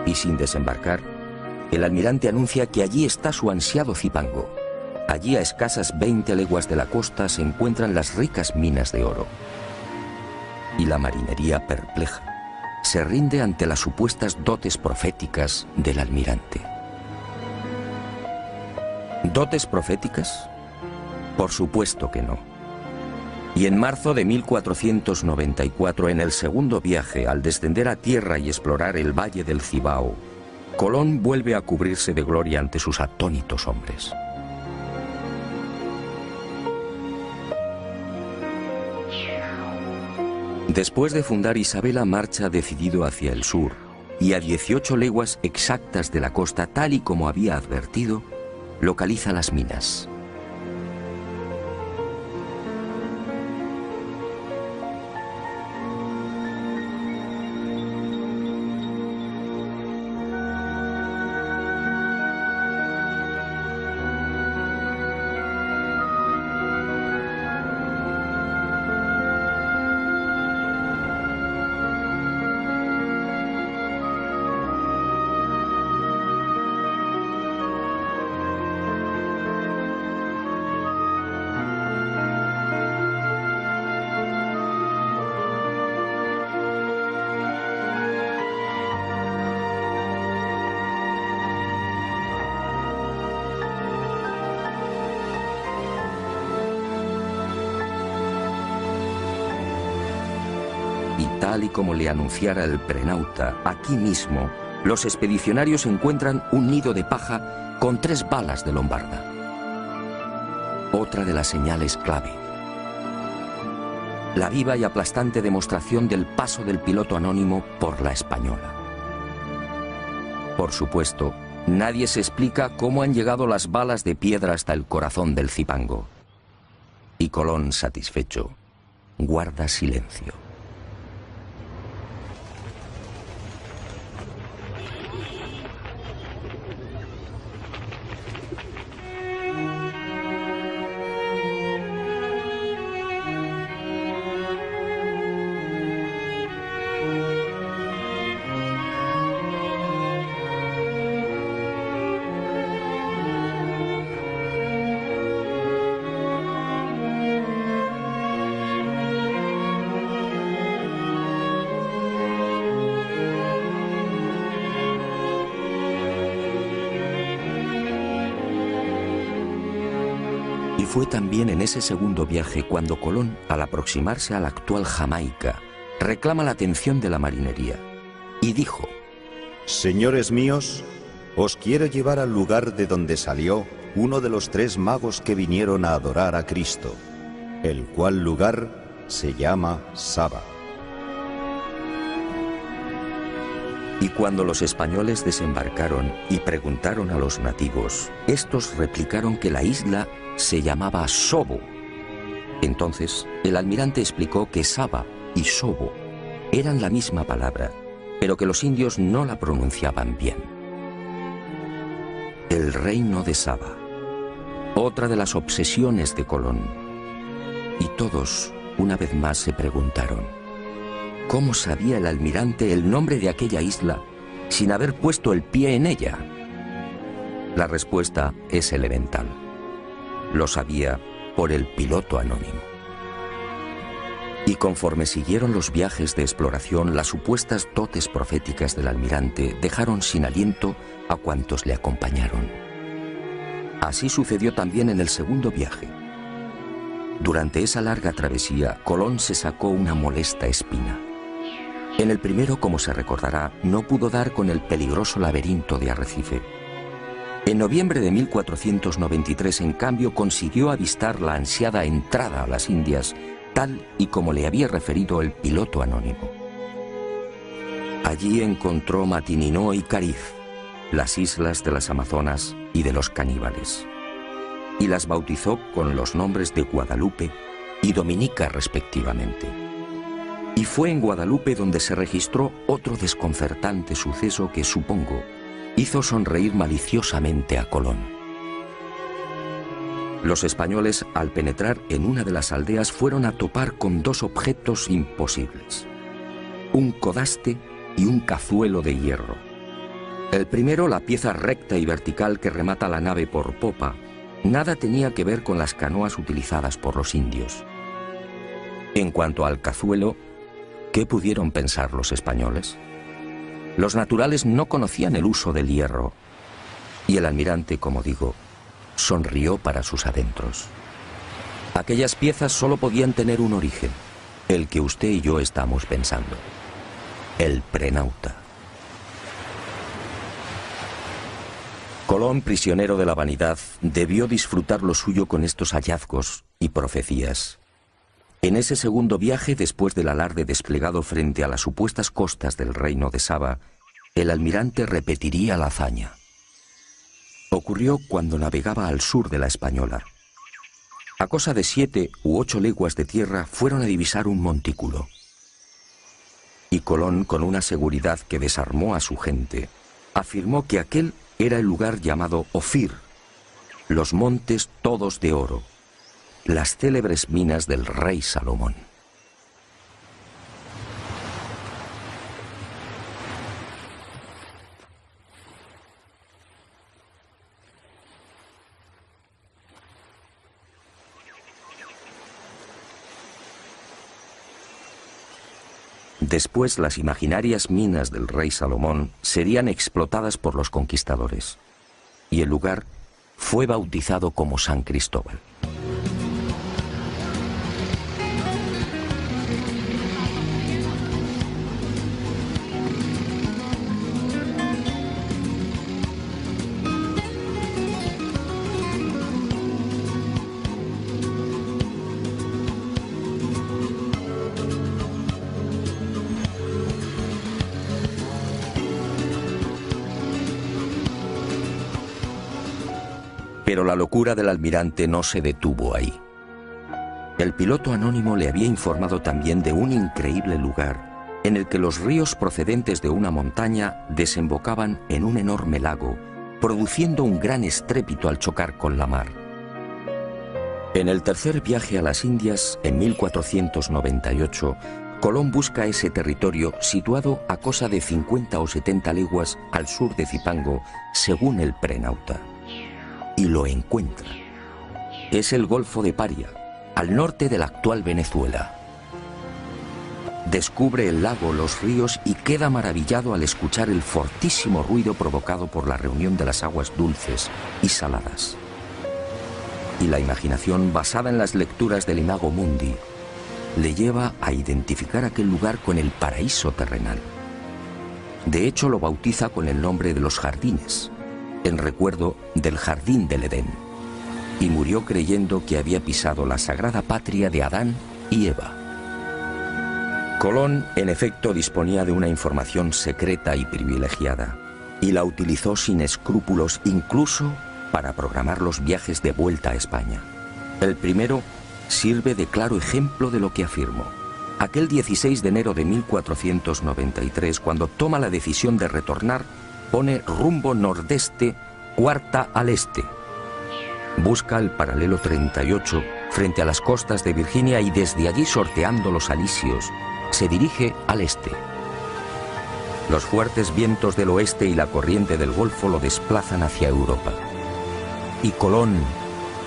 Y sin desembarcar, el almirante anuncia que allí está su ansiado Cipango. Allí, a escasas 20 leguas de la costa, se encuentran las ricas minas de oro. Y la marinería, perpleja, se rinde ante las supuestas dotes proféticas del almirante. ¿Dotes proféticas? Por supuesto que no. Y en marzo de 1494, en el segundo viaje, al descender a tierra y explorar el valle del Cibao, Colón vuelve a cubrirse de gloria ante sus atónitos hombres. Después de fundar Isabela, marcha decidido hacia el sur, y a 18 leguas exactas de la costa, tal y como había advertido, localiza las minas. Tal y como le anunciara el prenauta, aquí mismo, los expedicionarios encuentran un nido de paja con 3 balas de lombarda. Otra de las señales clave. La viva y aplastante demostración del paso del piloto anónimo por la Española. Por supuesto, nadie se explica cómo han llegado las balas de piedra hasta el corazón del Cipango. Y Colón, satisfecho, guarda silencio. Y fue también en ese segundo viaje cuando Colón, al aproximarse a la actual Jamaica, reclama la atención de la marinería y dijo: Señores míos, os quiero llevar al lugar de donde salió uno de los 3 magos que vinieron a adorar a Cristo, el cual lugar se llama Saba. Y cuando los españoles desembarcaron y preguntaron a los nativos, estos replicaron que la isla se llamaba Sobo. Entonces, el almirante explicó que Saba y Sobo eran la misma palabra, pero que los indios no la pronunciaban bien. El reino de Saba, otra de las obsesiones de Colón. Y todos, una vez más, se preguntaron: ¿cómo sabía el almirante el nombre de aquella isla sin haber puesto el pie en ella? La respuesta es elemental. Lo sabía por el piloto anónimo. Y conforme siguieron los viajes de exploración, las supuestas dotes proféticas del almirante dejaron sin aliento a cuantos le acompañaron. Así sucedió también en el segundo viaje. Durante esa larga travesía, Colón se sacó una molesta espina. En el primero, como se recordará, no pudo dar con el peligroso laberinto de Arrecife. En noviembre de 1493, en cambio, consiguió avistar la ansiada entrada a las Indias, tal y como le había referido el piloto anónimo. Allí encontró Matininó y Cariz, las islas de las Amazonas y de los caníbales, y las bautizó con los nombres de Guadalupe y Dominica respectivamente. Y fue en Guadalupe donde se registró otro desconcertante suceso que, supongo, hizo sonreír maliciosamente a Colón. Los españoles, al penetrar en una de las aldeas, fueron a topar con 2 objetos imposibles: un codaste y un cazuelo de hierro. El primero, la pieza recta y vertical que remata la nave por popa, nada tenía que ver con las canoas utilizadas por los indios. En cuanto al cazuelo, ¿qué pudieron pensar los españoles? Los naturales no conocían el uso del hierro, y el almirante, como digo, sonrió para sus adentros. Aquellas piezas solo podían tener un origen, el que usted y yo estamos pensando: el Prenauta. Colón, prisionero de la vanidad, debió disfrutar lo suyo con estos hallazgos y profecías. En ese segundo viaje, después del alarde desplegado frente a las supuestas costas del reino de Saba, el almirante repetiría la hazaña. Ocurrió cuando navegaba al sur de la Española. A cosa de 7 u 8 leguas de tierra fueron a divisar un montículo. Y Colón, con una seguridad que desarmó a su gente, afirmó que aquel era el lugar llamado Ofir, los montes todos de oro, las célebres minas del rey Salomón. Después, las imaginarias minas del rey Salomón serían explotadas por los conquistadores, y el lugar fue bautizado como San Cristóbal. Pero la locura del almirante no se detuvo ahí. El piloto anónimo le había informado también de un increíble lugar en el que los ríos procedentes de una montaña desembocaban en un enorme lago, produciendo un gran estrépito al chocar con la mar. En el tercer viaje a las Indias, en 1498, Colón busca ese territorio situado a cosa de 50 o 70 leguas al sur de Zipango, según el Prenauta. Y lo encuentra. Es el Golfo de Paria, al norte de la actual Venezuela. Descubre el lago, los ríos y queda maravillado al escuchar el fortísimo ruido provocado por la reunión de las aguas dulces y saladas. Y la imaginación, basada en las lecturas del Imago Mundi, le lleva a identificar aquel lugar con el paraíso terrenal. De hecho, lo bautiza con el nombre de los jardines, en recuerdo del jardín del Edén, y murió creyendo que había pisado la sagrada patria de Adán y Eva. Colón, en efecto, disponía de una información secreta y privilegiada, y la utilizó sin escrúpulos incluso para programar los viajes de vuelta a España. El primero sirve de claro ejemplo de lo que afirmo. Aquel 16 de enero de 1493, cuando toma la decisión de retornar, pone rumbo nordeste, cuarta al este. Busca el paralelo 38 frente a las costas de Virginia y desde allí, sorteando los alisios, se dirige al este. Los fuertes vientos del oeste y la corriente del Golfo lo desplazan hacia Europa. Y Colón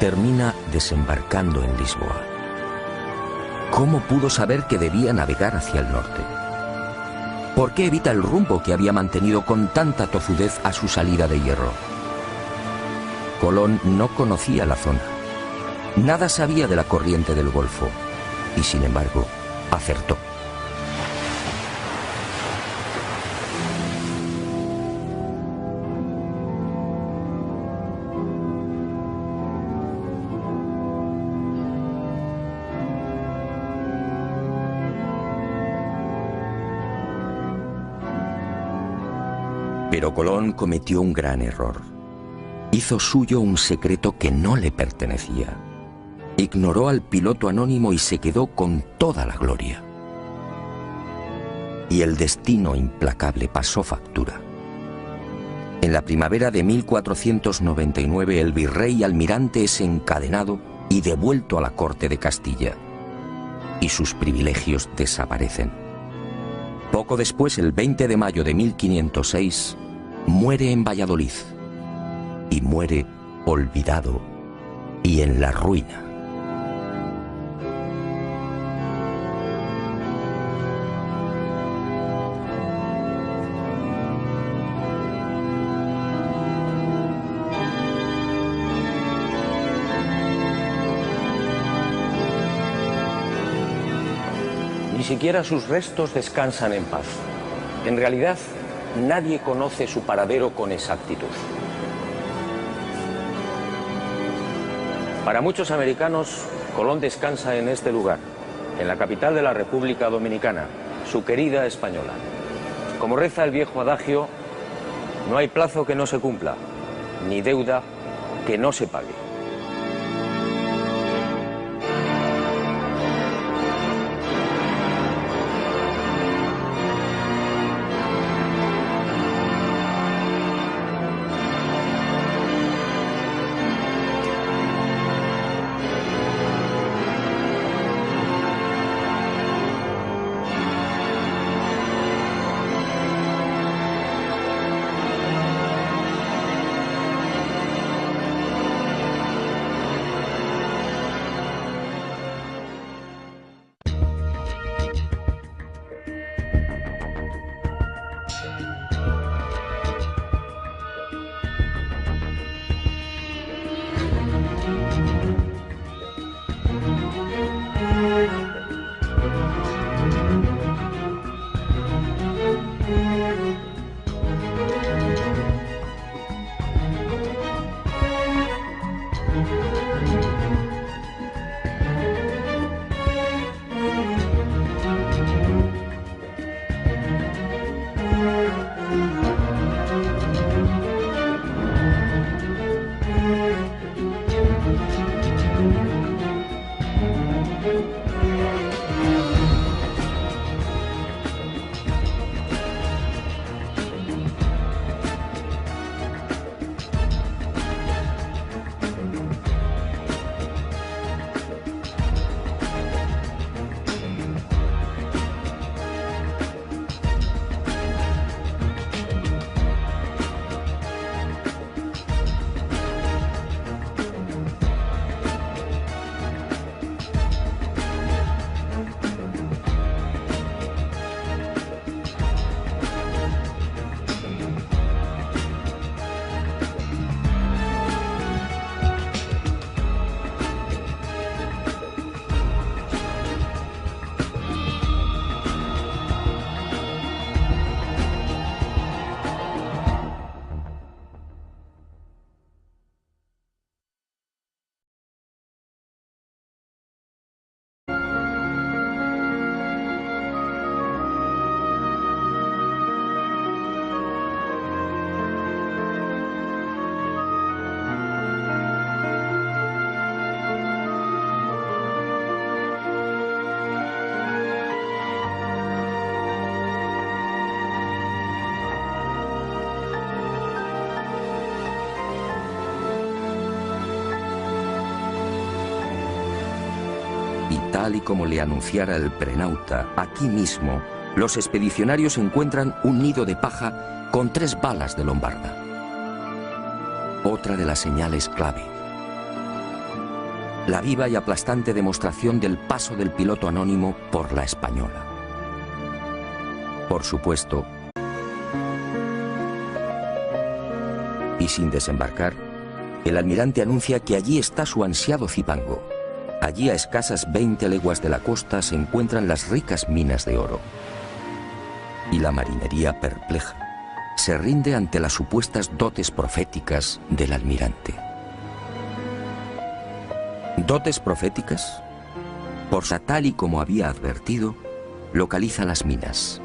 termina desembarcando en Lisboa. ¿Cómo pudo saber que debía navegar hacia el norte? ¿Por qué evita el rumbo que había mantenido con tanta tozudez a su salida de Hierro? Colón no conocía la zona. Nada sabía de la corriente del Golfo. Y sin embargo, acertó. Pero Colón cometió un gran error. Hizo suyo un secreto que no le pertenecía. Ignoró al piloto anónimo y se quedó con toda la gloria. Y el destino implacable pasó factura. En la primavera de 1499 el virrey almirante es encadenado y devuelto a la corte de Castilla. Y sus privilegios desaparecen. Poco después, el 20 de mayo de 1506, muere en Valladolid y muere olvidado y en la ruina. Ni siquiera sus restos descansan en paz. En realidad, nadie conoce su paradero con exactitud. Para muchos americanos, Colón descansa en este lugar, en la capital de la República Dominicana, su querida Española. Como reza el viejo adagio, no hay plazo que no se cumpla, ni deuda que no se pague. Tal y como le anunciara el prenauta, aquí mismo, los expedicionarios encuentran un nido de paja con 3 balas de lombarda. Otra de las señales clave. La viva y aplastante demostración del paso del piloto anónimo por la Española. Por supuesto, y sin desembarcar, el almirante anuncia que allí está su ansiado Zipango. Allí, a escasas 20 leguas de la costa, se encuentran las ricas minas de oro. Y la marinería, perpleja, se rinde ante las supuestas dotes proféticas del almirante. ¿Dotes proféticas? Por tal y como había advertido, localiza las minas.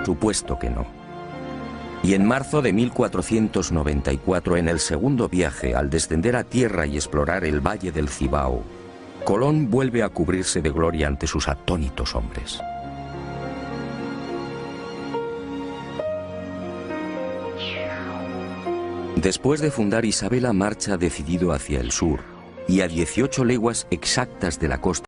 Supuesto que no. Y en marzo de 1494, en el segundo viaje, al descender a tierra y explorar el valle del Cibao, Colón vuelve a cubrirse de gloria ante sus atónitos hombres. Después de fundar, Isabela marcha decidido hacia el sur y a 18 leguas exactas de la costa